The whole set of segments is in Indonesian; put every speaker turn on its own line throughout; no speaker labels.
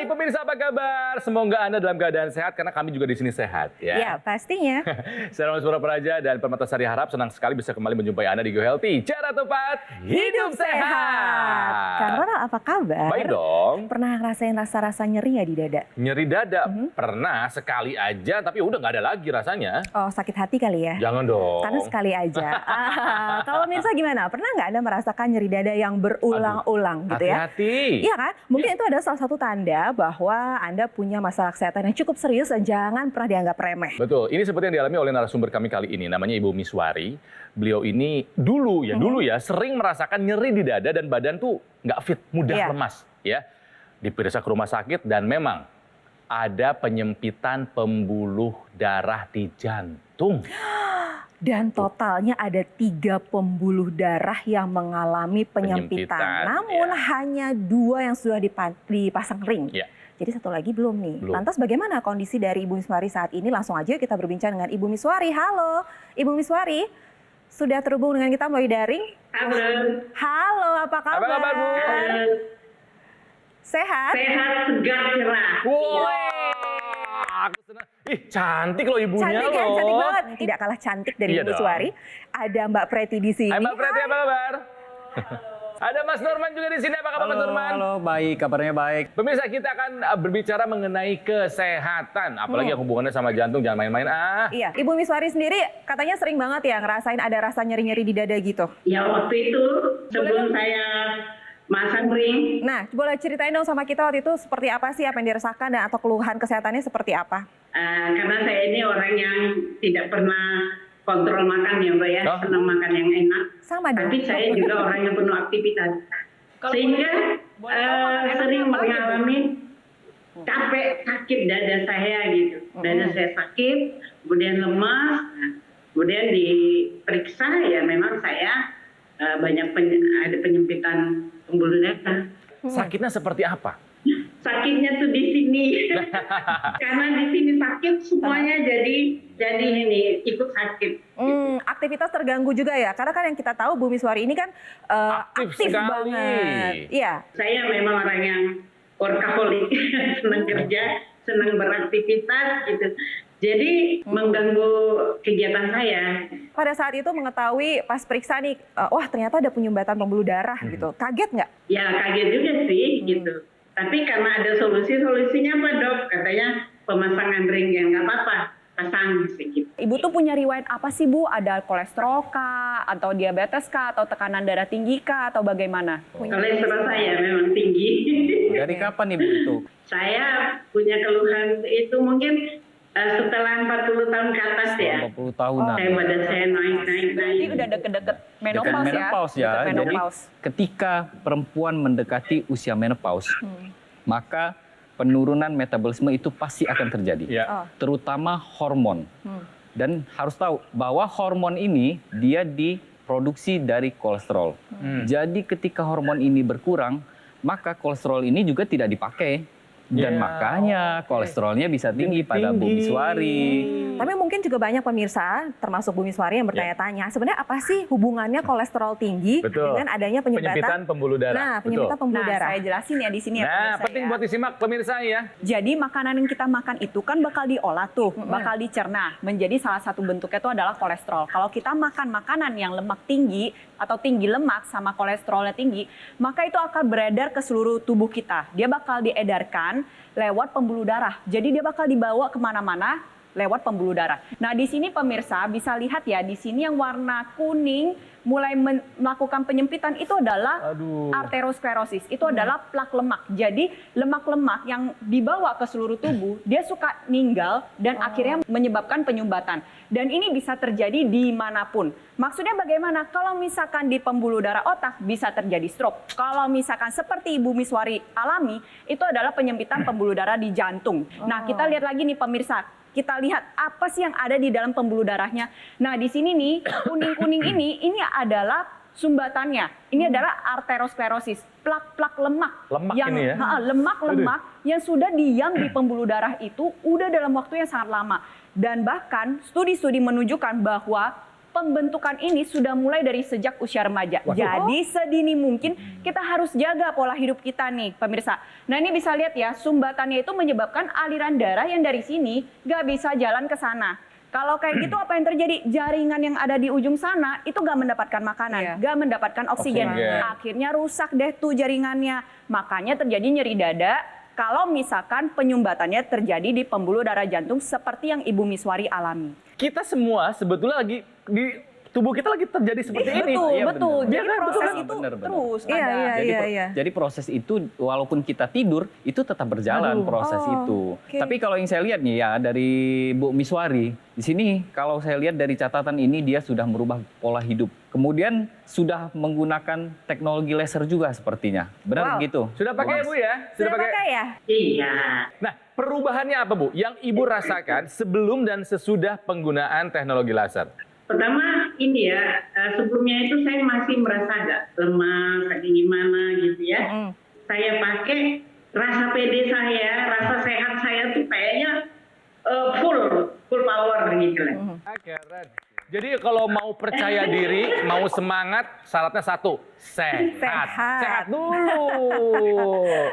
Hai pemirsa, apa kabar? Semoga Anda dalam keadaan sehat karena kami juga di sini sehat ya.
Ya, pastinya.
Saya Romas Purapraja dan Permatasari harap senang sekali bisa kembali menjumpai Anda di Go Healthy. Cara tepat hidup sehat.
Kang Ronald, apa kabar?
Baik dong.
Pernah ngerasain rasa-rasa nyeri nggak di dada?
Nyeri dada pernah sekali aja, tapi udah nggak ada lagi rasanya.
Oh, sakit hati kali ya?
Jangan dong.
Karena sekali aja. Kalau Mirsa gimana? Pernah nggak Anda merasakan nyeri dada yang berulang-ulang gitu ya?
Hati-hati.
Iya kan? Mungkin itu adalah salah satu tanda bahwa Anda punya masalah kesehatan yang cukup serius dan jangan pernah dianggap remeh.
Betul, ini seperti yang dialami oleh narasumber kami kali ini, namanya Ibu Miswari. Beliau ini dulu ya sering merasakan nyeri di dada dan badan tuh nggak fit, mudah lemas ya. Diperiksa ke rumah sakit dan memang ada penyempitan pembuluh darah di jantung.
Dan totalnya ada 3 pembuluh darah yang mengalami penyempitan. Namun hanya 2 yang sudah dipasang ring.
Ya.
Jadi satu lagi belum nih. Lantas bagaimana kondisi dari Ibu Miswari saat ini? Langsung aja kita berbincang dengan Ibu Miswari. Halo, Ibu Miswari. Sudah terhubung dengan kita melalui daring?
Halo.
Halo, apa kabar?
Apa kabar, Bu?
Sehat?
Sehat, segar, cerah.
Wah, aku senang. Ih, cantik loh ibunya
Cantik
loh.
ya, cantik banget. Tidak kalah cantik dari Ibu Miswari. Ada Mbak Preti di sini.
Hai Mbak Preti, apa kabar? Ada Mas Norman juga di sini. Apa kabar Mas Norman?
Halo, baik. Kabarnya baik.
Pemirsa, kita akan berbicara mengenai kesehatan. Apalagi yang hubungannya sama jantung, jangan main-main
Iya, Ibu Miswari sendiri katanya sering banget ya ngerasain ada rasa nyeri-nyeri di dada gitu.
Ya waktu itu sebelum saya masang ring.
Nah, boleh ceritain dong sama kita waktu itu seperti apa sih apa yang dirasakan dan atau keluhan kesehatannya seperti apa?
Karena saya ini orang yang tidak pernah kontrol makan ya Mbak ya, senang makan yang enak.
Sama dong.
Tapi saya juga orang yang penuh aktivitas. Sehingga sering mengalami capek, sakit dada saya gitu. Dada saya sakit, kemudian lemas, kemudian diperiksa ya memang saya banyak ada penyempitan pembuluh darah.
Sakitnya seperti apa?
Sakitnya tuh di sini. Karena di sini sakit semuanya jadi ini ikut sakit.
Aktivitas terganggu juga ya. Karena kan yang kita tahu Bu Miswari ini kan aktif banget. Iya.
Saya memang orang yang workaholic, senang kerja, senang beraktivitas gitu. Jadi mengganggu kegiatan saya.
Pada saat itu mengetahui pas periksa nih, wah ternyata ada penyumbatan pembuluh darah gitu. Kaget nggak?
Ya kaget juga sih gitu. Tapi karena ada solusinya apa dok? Katanya pemasangan ring yang nggak apa-apa, pasang gitu.
Ibu tuh punya riwayat apa sih Bu? Ada kolesterol kah? Atau diabetes kah? Atau tekanan darah tinggi kah? Atau bagaimana?
Kolesterol saya memang tinggi.
Dari kapan Ibu itu?
Saya punya keluhan itu mungkin setelah 40 tahun ke atas ya.
40 tahunan.
Saya badan saya naik.
Jadi udah deket-deket menopause ya?
Menopause ya.
Deket
Jadi
menopause.
ketika perempuan mendekati usia menopause, maka penurunan metabolisme itu pasti akan terjadi. Terutama hormon. Dan harus tahu bahwa hormon ini dia diproduksi dari kolesterol. Jadi ketika hormon ini berkurang, maka kolesterol ini juga tidak dipakai. Dan makanya kolesterolnya bisa tinggi pada Bu Miswari.
Tapi mungkin juga banyak pemirsa, termasuk Bu Miswari yang bertanya-tanya, sebenarnya apa sih hubungannya kolesterol tinggi dengan adanya penyempitan
pembuluh darah?
Nah, penyempitan pembuluh darah.
Saya jelasin ya di sini ya
Nah,
pemirsa
penting
ya.
buat disimak pemirsa ya.
Jadi makanan yang kita makan itu kan bakal diolah tuh, bakal dicerna. Menjadi salah satu bentuknya itu adalah kolesterol. Kalau kita makan makanan yang lemak tinggi atau tinggi lemak sama kolesterolnya tinggi, maka itu akan beredar ke seluruh tubuh kita. Dia bakal diedarkan lewat pembuluh darah. Jadi dia bakal dibawa kemana-mana lewat pembuluh darah. Nah di sini pemirsa bisa lihat ya, di sini yang warna kuning mulai melakukan penyempitan itu adalah arteriosklerosis. Itu adalah plak lemak. Jadi lemak-lemak yang dibawa ke seluruh tubuh, dia suka ninggal dan akhirnya menyebabkan penyumbatan. Dan ini bisa terjadi dimanapun. Maksudnya bagaimana? Kalau misalkan di pembuluh darah otak bisa terjadi stroke. Kalau misalkan seperti Ibu Miswari alami, itu adalah penyempitan pembuluh darah di jantung. Nah kita lihat lagi nih pemirsa. Kita lihat apa sih yang ada di dalam pembuluh darahnya. Nah di sini nih kuning-kuning ini adalah sumbatannya. Ini adalah arteriosklerosis, plak-plak lemak yang
ini ya?
lemak-lemak yang sudah diam di pembuluh darah itu udah dalam waktu yang sangat lama. Dan bahkan studi-studi menunjukkan bahwa pembentukan ini sudah mulai dari sejak usia remaja. Jadi sedini mungkin kita harus jaga pola hidup kita nih pemirsa. Nah ini bisa lihat ya, sumbatannya itu menyebabkan aliran darah yang dari sini gak bisa jalan ke sana. Kalau kayak gitu apa yang terjadi? Jaringan yang ada di ujung sana itu gak mendapatkan makanan, gak mendapatkan oksigen. Akhirnya rusak deh tuh jaringannya. Makanya terjadi nyeri dada kalau misalkan penyumbatannya terjadi di pembuluh darah jantung seperti yang Ibu Miswari alami.
Kita semua sebetulnya lagi di tubuh kita lagi terjadi seperti ini.
Betul. Jadi proses itu
benar.
terus
Iya.
Jadi proses itu walaupun kita tidur itu tetap berjalan proses itu. Tapi kalau yang saya lihat nih ya dari Bu Miswari, di sini kalau saya lihat dari catatan ini dia sudah merubah pola hidup. Kemudian sudah menggunakan teknologi laser juga sepertinya. Benar begitu?
Sudah pakai ya, Bu ya?
Sudah pakai ya?
Iya.
Nah, perubahannya apa, Bu? Yang Ibu rasakan sebelum dan sesudah penggunaan teknologi laser?
Pertama ini ya, sebelumnya itu saya masih merasa agak lemas, agak gimana gitu ya. Saya pakai rasa pede saya, rasa sehat saya tuh kayaknya full power gitu lah.
Keren. Jadi kalau mau percaya diri, mau semangat, syaratnya satu, sehat. Sehat dulu.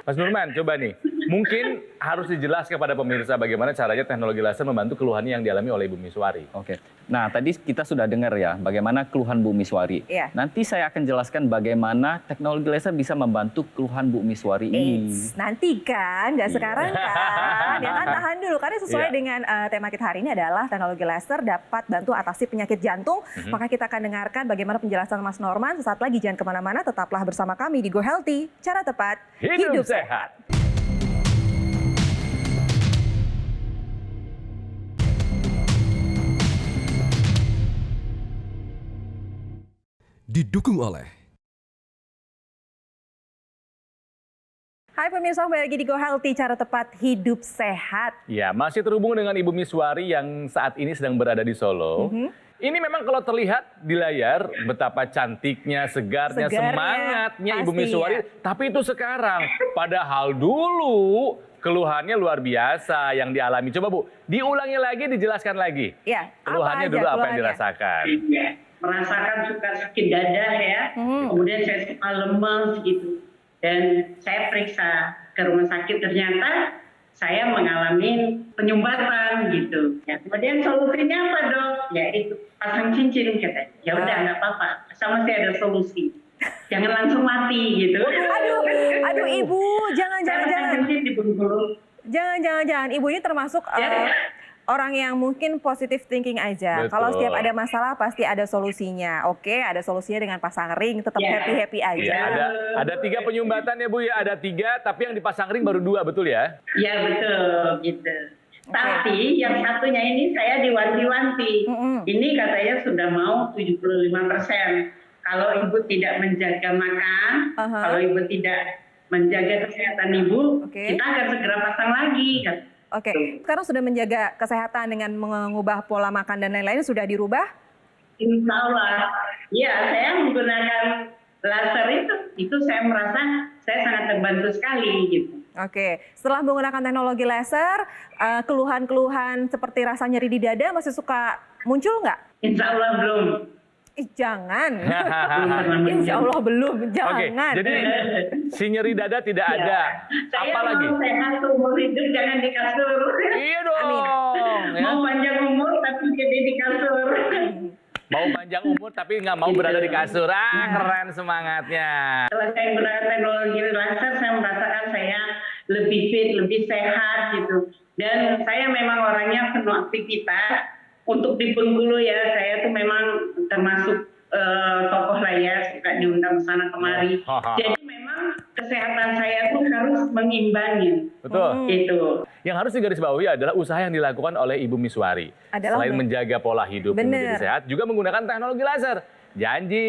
Mas Nurman, coba nih. Mungkin harus dijelaskan kepada pemirsa bagaimana caranya teknologi laser membantu keluhannya yang dialami oleh Ibu Miswari.
Oke. Nah, tadi kita sudah dengar ya bagaimana keluhan Bu Miswari.
Iya.
Nanti saya akan jelaskan bagaimana teknologi laser bisa membantu keluhan Bu Miswari ini.
Nanti kan, nggak sekarang kan. Ya kan, tahan dulu. Karena sesuai dengan tema kita hari ini adalah teknologi laser dapat bantu atasi penyakit jantung. Maka kita akan dengarkan bagaimana penjelasan Mas Norman. Sesaat lagi jangan kemana-mana, tetaplah bersama kami di Go Healthy. Cara tepat, hidup sehat.
Didukung oleh
Hai pemirsa, kembali lagi di Go Healthy, cara tepat hidup sehat.
Ya, masih terhubung dengan Ibu Miswari yang saat ini sedang berada di Solo. Ini memang kalau terlihat di layar betapa cantiknya, segarnya, semangatnya Ibu Miswari. Tapi itu sekarang, padahal dulu keluhannya luar biasa yang dialami. Coba Bu, diulangi lagi, dijelaskan lagi.
Ya,
keluhannya dulu apa yang dirasakan?
Iya, merasakan suka sakit dada ya, kemudian saya suka lemes gitu. Dan saya periksa ke rumah sakit, ternyata saya mengalami penyumbatan gitu. Ya, kemudian solusinya apa dok? Ya itu pasang cincin katanya. Ya udah nggak apa-apa, sama saya ada solusi. Jangan langsung mati gitu.
Aduh Ibu, jangan.
Cincin di Bengkulu.
Jangan. Ibu ini termasuk orang yang mungkin positive thinking aja.
Betul.
Kalau setiap ada masalah pasti ada solusinya. Oke, ada solusinya dengan pasang ring, tetap happy aja.
Ya, ada 3 penyumbatan ya Bu ya, ada 3 tapi yang dipasang ring baru 2, betul ya?
Ya betul gitu. Tapi yang satunya ini saya diwanti-wanti. Ini katanya sudah mau 75%. Kalau ibu tidak menjaga makan, kalau ibu tidak menjaga kesehatan ibu, kita akan segera pasang lagi.
Oke, sekarang sudah menjaga kesehatan dengan mengubah pola makan dan lain-lain sudah dirubah?
Insya Allah. Ya, saya menggunakan laser itu saya merasa saya sangat terbantu sekali gitu.
Oke, setelah menggunakan teknologi laser, keluhan-keluhan seperti rasa nyeri di dada masih suka muncul nggak?
Insya Allah belum.
Jangan. Insya Allah belum, jangan.
Oke, jadi si nyeri dada tidak ada. Apalagi?
Saya mau sehat umur hidup, jangan di kasur.
Iya dong.
Amin.
Ya.
Mau panjang umur tapi jadi di kasur.
Mau panjang umur tapi nggak mau berada di kasur. Keren semangatnya.
Setelah saya menggunakan teknologi laser, saya merasakan saya lebih fit, lebih sehat gitu. Dan saya memang orangnya penuh aktivitas. Untuk di Bengkulu ya, saya tuh memang termasuk tokoh lah ya, suka diundang sana kemari. Jadi memang kesehatan saya tuh harus mengimbangi.
Betul.
Itu.
Yang harus digarisbawahi adalah usaha yang dilakukan oleh Ibu Miswari. Selain menjaga pola hidup menjadi sehat, juga menggunakan teknologi laser. Janji,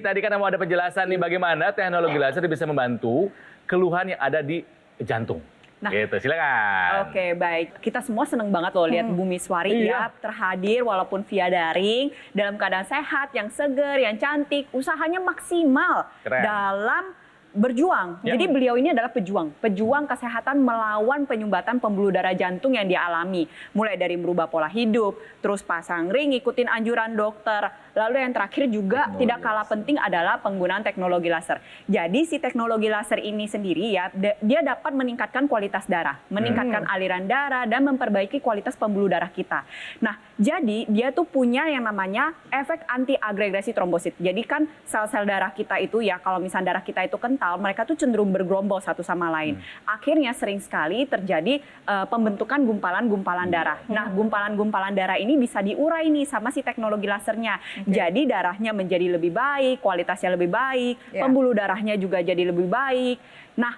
tadi kan mau ada penjelasan nih bagaimana teknologi laser bisa membantu keluhan yang ada di jantung. Nah, gitu, silakan.
Oke, baik. Kita semua seneng banget loh lihat Bu Miswari ya terhadir walaupun via daring dalam keadaan sehat, yang seger, yang cantik, usahanya maksimal dalam berjuang.
Ya.
Jadi beliau ini adalah pejuang kesehatan melawan penyumbatan pembuluh darah jantung yang dialami. Mulai dari merubah pola hidup, terus pasang ring, ikutin anjuran dokter. Lalu yang terakhir juga tidak kalah penting adalah penggunaan teknologi laser. Jadi si teknologi laser ini sendiri ya, dia dapat meningkatkan kualitas darah, meningkatkan aliran darah dan memperbaiki kualitas pembuluh darah kita. Nah, jadi dia tuh punya yang namanya efek anti agregasi trombosit. Jadi kan sel-sel darah kita itu ya, kalau misalnya darah kita itu kental, mereka tuh cenderung bergerombol satu sama lain. Akhirnya sering sekali terjadi pembentukan gumpalan-gumpalan darah. Nah, gumpalan-gumpalan darah ini bisa diurai nih sama si teknologi lasernya. Jadi darahnya menjadi lebih baik, kualitasnya lebih baik, pembuluh darahnya juga jadi lebih baik. Nah,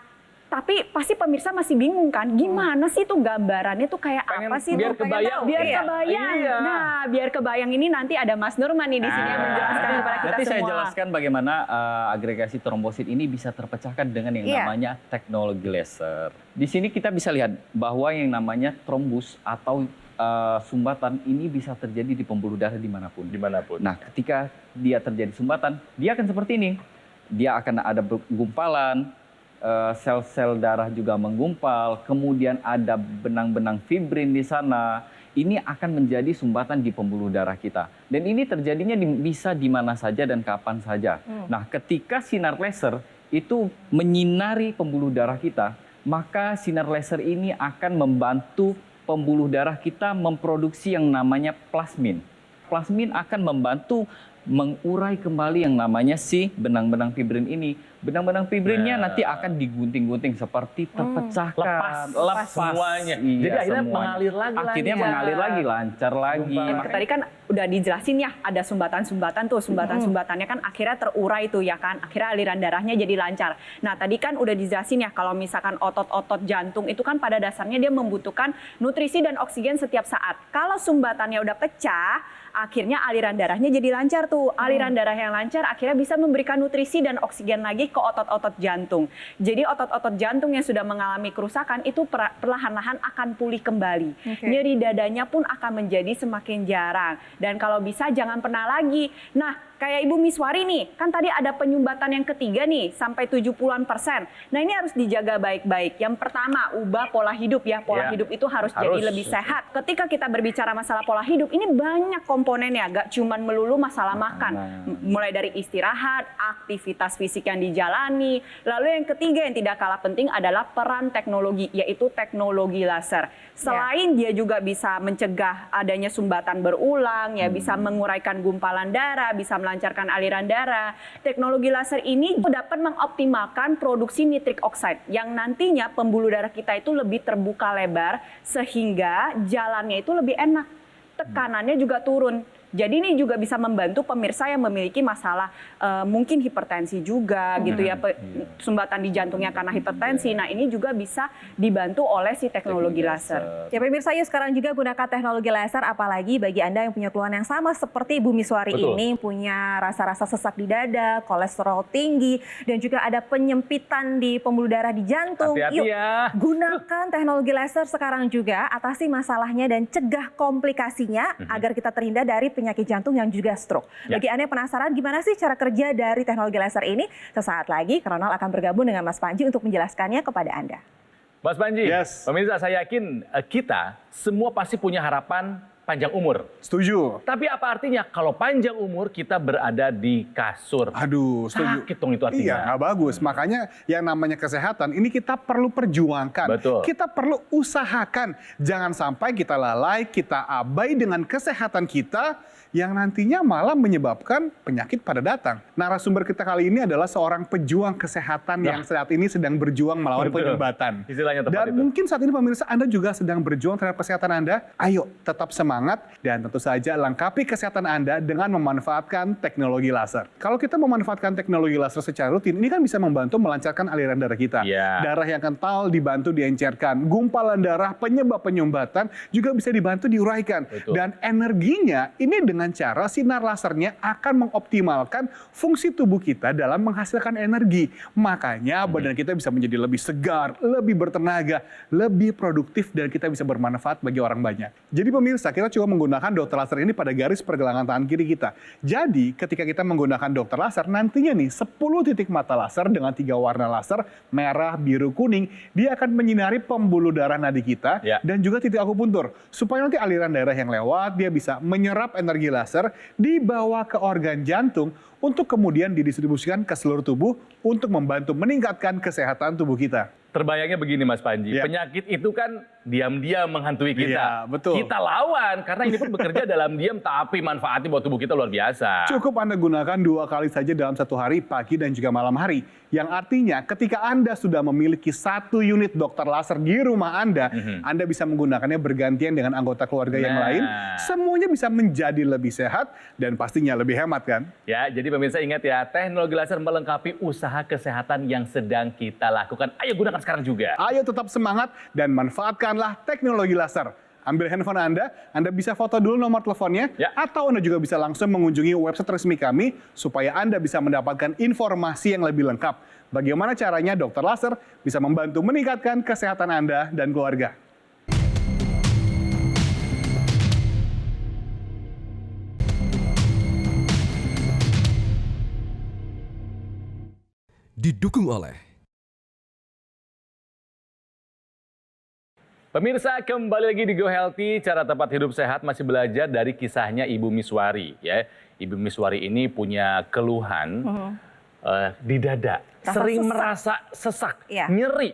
tapi pasti pemirsa masih bingung kan, gimana sih tuh gambarannya tuh kayak apa sih?
Biar kebayang.
Biar kebayang.
Iya.
Nah, biar kebayang ini nanti ada Mas Nurman nih di sini yang menjelaskan kepada kita
Nanti
semua.
saya jelaskan bagaimana agregasi trombosit ini bisa terpecahkan dengan yang namanya teknologi laser. Di sini kita bisa lihat bahwa yang namanya trombus atau sumbatan ini bisa terjadi di pembuluh darah dimanapun. Nah, ketika dia terjadi sumbatan, dia akan seperti ini. Dia akan ada gumpalan, sel-sel darah juga menggumpal, kemudian ada benang-benang fibrin di sana. Ini akan menjadi sumbatan di pembuluh darah kita. Dan ini terjadinya bisa di mana saja dan kapan saja. Nah, ketika sinar laser itu menyinari pembuluh darah kita, maka sinar laser ini akan membantu pembuluh darah kita memproduksi yang namanya plasmin. Plasmin akan membantu mengurai kembali yang namanya si benang-benang fibrin ini. Benang-benang fibrinnya nanti akan digunting-gunting seperti terpecahkan,
lepas semuanya.
Iya,
Jadi akhirnya
semuanya.
mengalir lagi,
Akhirnya
lancar.
mengalir lagi, lancar lagi.
Tadi kan udah dijelasin ya, ada sumbatan-sumbatan tuh, sumbatan-sumbatannya kan akhirnya terurai tuh ya kan, akhirnya aliran darahnya jadi lancar. Nah tadi kan udah dijelasin ya, kalau misalkan otot-otot jantung itu kan pada dasarnya dia membutuhkan nutrisi dan oksigen setiap saat. Kalau sumbatannya udah pecah, akhirnya aliran darahnya jadi lancar tuh. Aliran darah yang lancar akhirnya bisa memberikan nutrisi dan oksigen lagi ke otot-otot jantung. Jadi otot-otot jantung yang sudah mengalami kerusakan itu perlahan-lahan akan pulih kembali. Nyeri dadanya pun akan menjadi semakin jarang. Dan kalau bisa jangan pernah lagi. Nah, kayak Ibu Miswari nih, kan tadi ada penyumbatan yang ketiga nih, sampai 70-an%. Nah ini harus dijaga baik-baik. Yang pertama, ubah pola hidup ya. Pola hidup itu harus jadi lebih sehat. Ketika kita berbicara masalah pola hidup, ini banyak komponennya. Gak cuma melulu masalah makan. Mulai dari istirahat, aktivitas fisik yang dijalani. Lalu yang ketiga yang tidak kalah penting adalah peran teknologi, yaitu teknologi laser. Selain dia juga bisa mencegah adanya sumbatan berulang, ya bisa menguraikan gumpalan darah, bisa melancarkan aliran darah. Teknologi laser ini dapat mengoptimalkan produksi nitrik oxide yang nantinya pembuluh darah kita itu lebih terbuka lebar sehingga jalannya itu lebih enak. Tekanannya juga turun. Jadi ini juga bisa membantu pemirsa yang memiliki masalah mungkin hipertensi juga gitu ya, sumbatan di jantungnya karena hipertensi. Nah ini juga bisa dibantu oleh si teknologi laser.
Ya pemirsa, yuk sekarang juga gunakan teknologi laser, apalagi bagi Anda yang punya keluhan yang sama seperti Ibu Miswari ini, punya rasa-rasa sesak di dada, kolesterol tinggi, dan juga ada penyempitan di pembuluh darah di jantung.
Hati-hati ya.
Gunakan teknologi laser sekarang juga, atasi masalahnya dan cegah komplikasinya agar kita terhindar dari penyakit jantung yang juga stroke. Bagi Anda yang penasaran gimana sih cara kerja dari teknologi laser ini, sesaat lagi Ronald akan bergabung dengan Mas Panji untuk menjelaskannya kepada Anda.
Mas Panji, pemirsa, saya yakin kita semua pasti punya harapan panjang umur.
Setuju.
Tapi apa artinya kalau panjang umur kita berada di kasur?
Aduh, setuju.
Sakit dong itu artinya.
Iya, nggak bagus. Makanya yang namanya kesehatan ini kita perlu perjuangkan.
Betul.
Kita perlu usahakan. Jangan sampai kita lalai, kita abai dengan kesehatan kita yang nantinya malah menyebabkan penyakit pada datang. Narasumber kita kali ini adalah seorang pejuang kesehatan yang saat ini sedang berjuang melawan penyumbatan.
Istilahnya tepat
Dan
itu.
mungkin saat ini pemirsa Anda juga sedang berjuang terhadap kesehatan Anda. Ayo tetap semangat dan tentu saja lengkapi kesehatan Anda dengan memanfaatkan teknologi laser. Kalau kita memanfaatkan teknologi laser secara rutin, ini kan bisa membantu melancarkan aliran darah kita. Darah yang kental dibantu diencerkan. Gumpalan darah penyebab penyumbatan juga bisa dibantu diuraikan. Dan energinya ini dengan dengan cara sinar lasernya akan mengoptimalkan fungsi tubuh kita dalam menghasilkan energi. Makanya badan kita bisa menjadi lebih segar, lebih bertenaga, lebih produktif, dan kita bisa bermanfaat bagi orang banyak. Jadi pemirsa, kita coba menggunakan dokter laser ini pada garis pergelangan tangan kiri kita. Jadi ketika kita menggunakan dokter laser, nantinya nih 10 titik mata laser dengan 3 warna laser, merah, biru, kuning, dia akan menyinari pembuluh darah nadi kita dan juga titik akupuntur. Supaya nanti aliran darah yang lewat, dia bisa menyerap energi laser, dibawa ke organ jantung, untuk kemudian didistribusikan ke seluruh tubuh untuk membantu meningkatkan kesehatan tubuh kita.
Terbayangnya begini Mas Panji, penyakit itu kan diam-diam menghantui kita.
Iya, betul.
Kita lawan, karena ini pun bekerja dalam diam, tapi manfaatnya buat tubuh kita luar biasa.
Cukup Anda gunakan 2 kali saja dalam 1 hari, pagi dan juga malam hari. Yang artinya ketika Anda sudah memiliki 1 unit dokter laser di rumah Anda, Anda bisa menggunakannya bergantian dengan anggota keluarga yang lain. Semuanya bisa menjadi lebih sehat dan pastinya lebih hemat kan?
Ya, jadi pemirsa ingat ya, teknologi laser melengkapi usaha kesehatan yang sedang kita lakukan. Ayo gunakan sekarang juga.
Ayo tetap semangat dan manfaatkanlah teknologi laser. Ambil handphone Anda bisa foto dulu nomor teleponnya, atau Anda juga bisa langsung mengunjungi website resmi kami supaya Anda bisa mendapatkan informasi yang lebih lengkap. Bagaimana caranya dokter laser bisa membantu meningkatkan kesehatan Anda dan keluarga.
Didukung oleh
Pemirsa, kembali lagi di Go Healthy, cara tepat hidup sehat masih belajar dari kisahnya Ibu Miswari. Ya, Ibu Miswari ini punya keluhan di dada, sering merasa sesak, nyeri.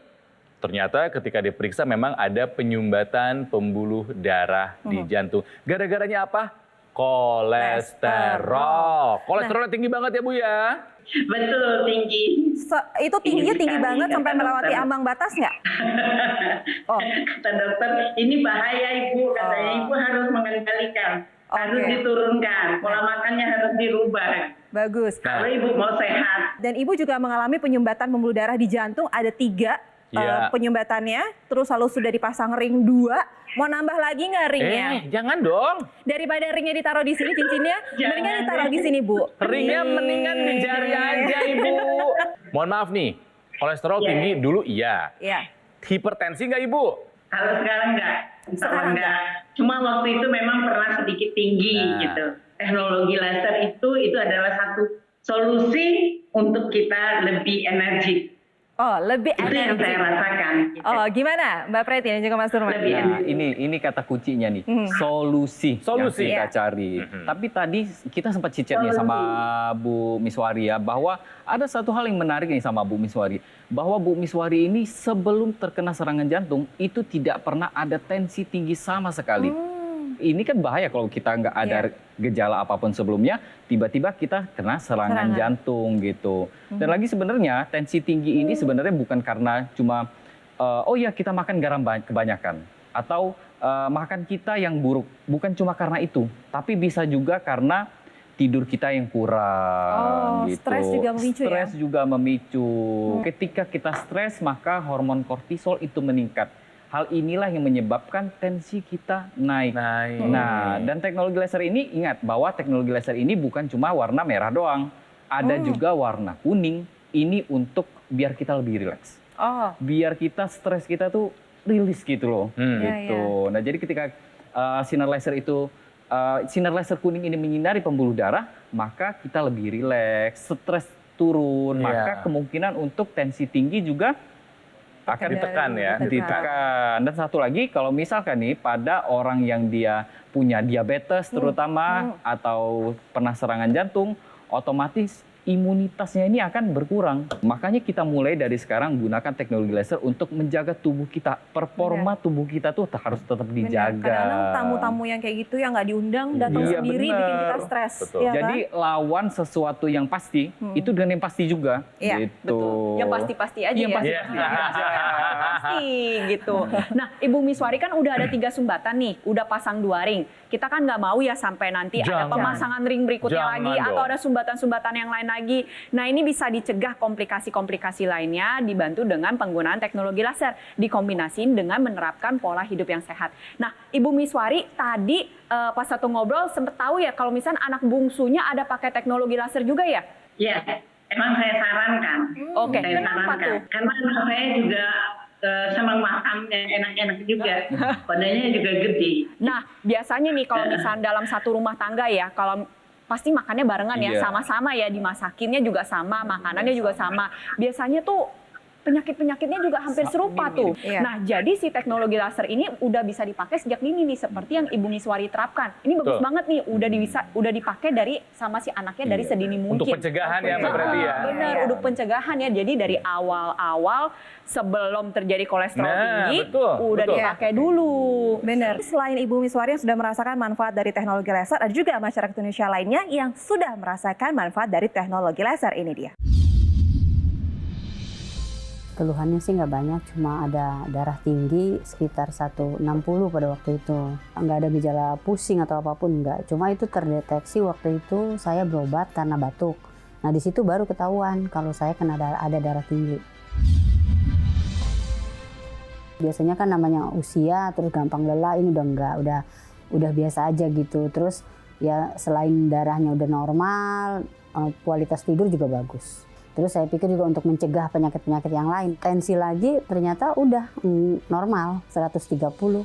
Ternyata ketika diperiksa memang ada penyumbatan pembuluh darah di jantung. Gara-garanya apa? Kolesterol. Kolesterolnya tinggi banget ya Bu ya?
Betul, tinggi.
Itu tingginya tinggi banget sampai melewati ambang batas nggak?
Kata dokter, ini bahaya Ibu. Katanya Ibu harus mengendalikan, harus diturunkan, pola makannya harus dirubah.
Bagus.
Kalau Ibu mau sehat.
Dan Ibu juga mengalami penyumbatan pembuluh darah di jantung, ada 3 penyumbatannya, terus lalu sudah dipasang ring 2. Mau nambah lagi nggak ringnya?
Jangan dong.
Daripada ringnya ditaruh di sini, cincinnya mendingan ditaruh di sini, Bu.
Ringnya mendingan di jari aja, Ibu. Mohon maaf nih, kolesterol tinggi dulu iya. Hipertensi nggak, Ibu?
Kalau sekarang nggak.
Sekarang
nggak. Cuma waktu itu memang pernah sedikit tinggi gitu. Teknologi laser itu adalah satu solusi untuk kita lebih energik.
Lebih
itu yang saya rasakan. Gitu.
Gimana Mbak Preti dan juga Mas Nurman?
Nah, ini kata kuncinya nih, solusi yang kita cari. Tapi tadi kita sempat cicet nih sama Bu Miswari ya, bahwa ada satu hal yang menarik nih sama Bu Miswari, bahwa Bu Miswari ini sebelum terkena serangan jantung itu tidak pernah ada tensi tinggi sama sekali. Ini kan bahaya kalau kita nggak ada gejala apapun sebelumnya, tiba-tiba kita kena serangan jantung gitu. Dan lagi sebenarnya tensi tinggi ini sebenarnya bukan karena cuma kita makan garam kebanyakan atau makan kita yang buruk, bukan cuma karena itu, tapi bisa juga karena tidur kita yang kurang gitu.
Stres juga memicu
Stres juga memicu. Ketika kita stres maka hormon kortisol itu meningkat. Hal inilah yang menyebabkan tensi kita naik. Nah, dan teknologi laser ini, ingat bahwa teknologi laser ini bukan cuma warna merah doang. Ada juga warna kuning. Ini untuk biar kita lebih rileks. Biar kita stres kita tuh rilis gitu loh. Gitu. Nah, jadi ketika sinar laser kuning ini menyinari pembuluh darah, maka kita lebih rileks, stres turun, maka kemungkinan untuk tensi tinggi juga akan ditekan. Dan satu lagi, kalau misalkan nih pada orang yang dia punya diabetes terutama atau pernah serangan jantung, otomatis imunitasnya ini akan berkurang. Makanya kita mulai dari sekarang gunakan teknologi laser untuk menjaga tubuh kita. Performa tubuh kita tuh harus tetap dijaga.
Kadang-kadang tamu-tamu yang kayak gitu yang nggak diundang datang sendiri bikin kita stres.
Jadi lawan sesuatu yang pasti itu dengan yang pasti juga. Gitu.
Yang pasti-pasti aja pasti gitu. Nah, Ibu Miswari kan udah ada 3 sumbatan nih, udah pasang 2 ring. Kita kan nggak mau ya sampai nanti ada pemasangan ring berikutnya lagi atau ada sumbatan-sumbatan yang lain lagi. Nah, ini bisa dicegah komplikasi-komplikasi lainnya dibantu dengan penggunaan teknologi laser dikombinasiin dengan menerapkan pola hidup yang sehat. Nah, Ibu Miswari tadi pas satu ngobrol sempat tahu ya kalau misalnya anak bungsunya ada pakai teknologi laser juga ya?
Iya, emang saya sarankan.
Oke,
Saya
kenapa
sarankan.
tuh?
Karena anak saya juga senang makan yang enak-enak juga, badannya juga gede.
Nah, biasanya nih kalau misalnya dalam satu rumah tangga ya, kalau pasti makannya barengan ya,
Iya.
sama-sama ya, dimasakinnya juga sama, makanannya juga sama. Biasanya tuh penyakit-penyakitnya juga hampir serupa tuh.
Iya.
Nah, jadi si teknologi laser ini udah bisa dipakai sejak dini nih, seperti yang Ibu Miswari terapkan. Ini bagus
Betul.
banget nih, udah dipakai dari sama si anaknya dari sedini mungkin.
Untuk pencegahan ya Mbak Preti ya.
Benar,
Iya.
udah pencegahan ya. Jadi dari awal-awal sebelum terjadi kolesterol
Nah,
tinggi,
betul,
udah
betul.
dipakai dulu.
Benar. Selain Ibu Miswari yang sudah merasakan manfaat dari teknologi laser, ada juga masyarakat Indonesia lainnya yang sudah merasakan manfaat dari teknologi laser. Ini dia.
Keluhannya sih nggak banyak, cuma ada darah tinggi sekitar 160 pada waktu itu. Nggak ada gejala pusing atau apapun, nggak. Cuma itu terdeteksi waktu itu saya berobat karena batuk. Nah di situ baru ketahuan kalau saya kena ada darah tinggi. Biasanya kan namanya usia, terus gampang lelah, ini udah enggak, udah biasa aja gitu. Terus ya selain darahnya udah normal, kualitas tidur juga bagus. Terus saya pikir juga untuk mencegah penyakit-penyakit yang lain. Tensi lagi ternyata udah normal, 130.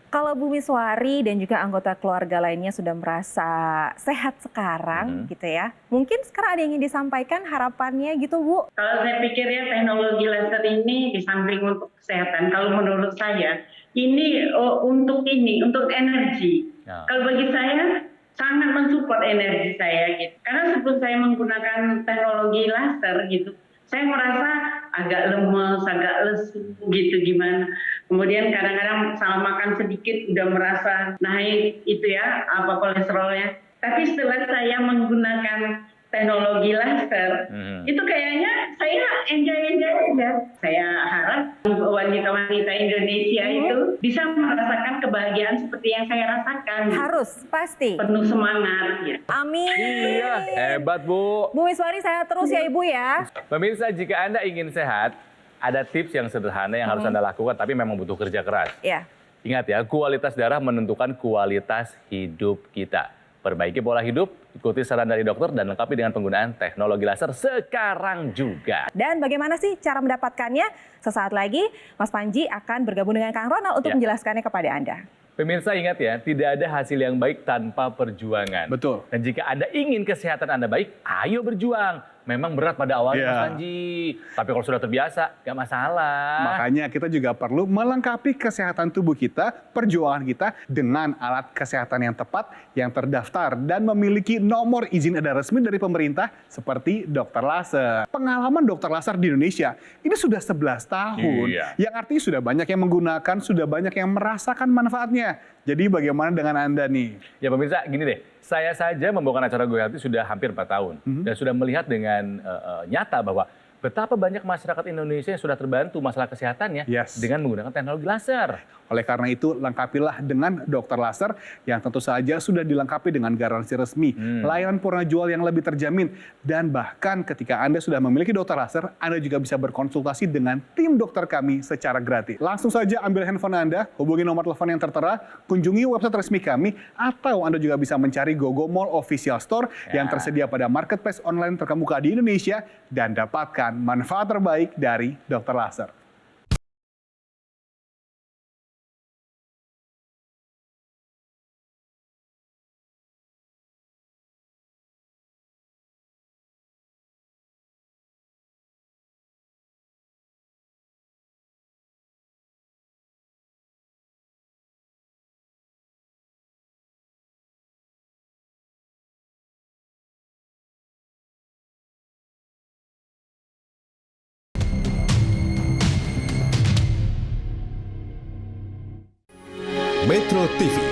Kalau Bu Miswari dan juga anggota keluarga lainnya sudah merasa sehat sekarang gitu ya. Mungkin sekarang ada yang ingin disampaikan harapannya gitu Bu.
Kalau saya pikir ya teknologi laser ini di samping untuk kesehatan, kalau menurut saya ini untuk energi.
Ya.
Kalau bagi saya sangat mensupport energi saya gitu. Karena sebelum saya menggunakan teknologi laser gitu, saya merasa agak lemes, agak lesu gitu gimana. Kemudian kadang-kadang salah makan sedikit udah merasa naik itu ya kolesterolnya. Tapi setelah saya menggunakan teknologi laser, itu kayaknya saya enjoy aja. Saya harap wanita-wanita Indonesia itu bisa merasakan kebahagiaan seperti yang saya rasakan.
Harus, pasti.
Penuh semangat ya.
Amin.
Iya, hebat Bu.
Bu Miswari sehat terus ya Ibu ya.
Pemirsa, jika Anda ingin sehat, ada tips yang sederhana yang harus Anda lakukan, tapi memang butuh kerja keras.
Ya.
Ingat ya, kualitas darah menentukan kualitas hidup kita. Perbaiki pola hidup, ikuti saran dari dokter, dan lengkapi dengan penggunaan teknologi laser sekarang juga.
Dan bagaimana sih cara mendapatkannya? Sesaat lagi Mas Panji akan bergabung dengan Kang Ronald untuk menjelaskannya kepada Anda.
Pemirsa ingat ya, tidak ada hasil yang baik tanpa perjuangan.
Betul.
Dan jika Anda ingin kesehatan Anda baik, ayo berjuang. Memang berat pada awalnya Mas Panji, tapi kalau sudah terbiasa, gak masalah.
Makanya kita juga perlu melengkapi kesehatan tubuh kita, perjuangan kita dengan alat kesehatan yang tepat, yang terdaftar, dan memiliki nomor izin edar resmi dari pemerintah seperti dokter laser. Pengalaman dokter laser di Indonesia ini sudah 11 tahun.
Iya.
Yang artinya sudah banyak yang menggunakan, sudah banyak yang merasakan manfaatnya. Jadi bagaimana dengan Anda nih?
Ya pemirsa, gini deh. Saya saja membawakan acara Gue Healthy sudah hampir 4 tahun. Dan sudah melihat dengan nyata bahwa betapa banyak masyarakat Indonesia yang sudah terbantu masalah kesehatannya dengan menggunakan teknologi laser.
Oleh karena itu, lengkapilah dengan dokter laser yang tentu saja sudah dilengkapi dengan garansi resmi, layanan purna jual yang lebih terjamin, dan bahkan ketika Anda sudah memiliki dokter laser, Anda juga bisa berkonsultasi dengan tim dokter kami secara gratis. Langsung saja ambil handphone Anda, hubungi nomor telepon yang tertera, kunjungi website resmi kami, atau Anda juga bisa mencari GoGo Mall Official Store yang tersedia pada marketplace online terkemuka di Indonesia, dan dapatkan manfaat terbaik dari dokter laser.
Metro TV,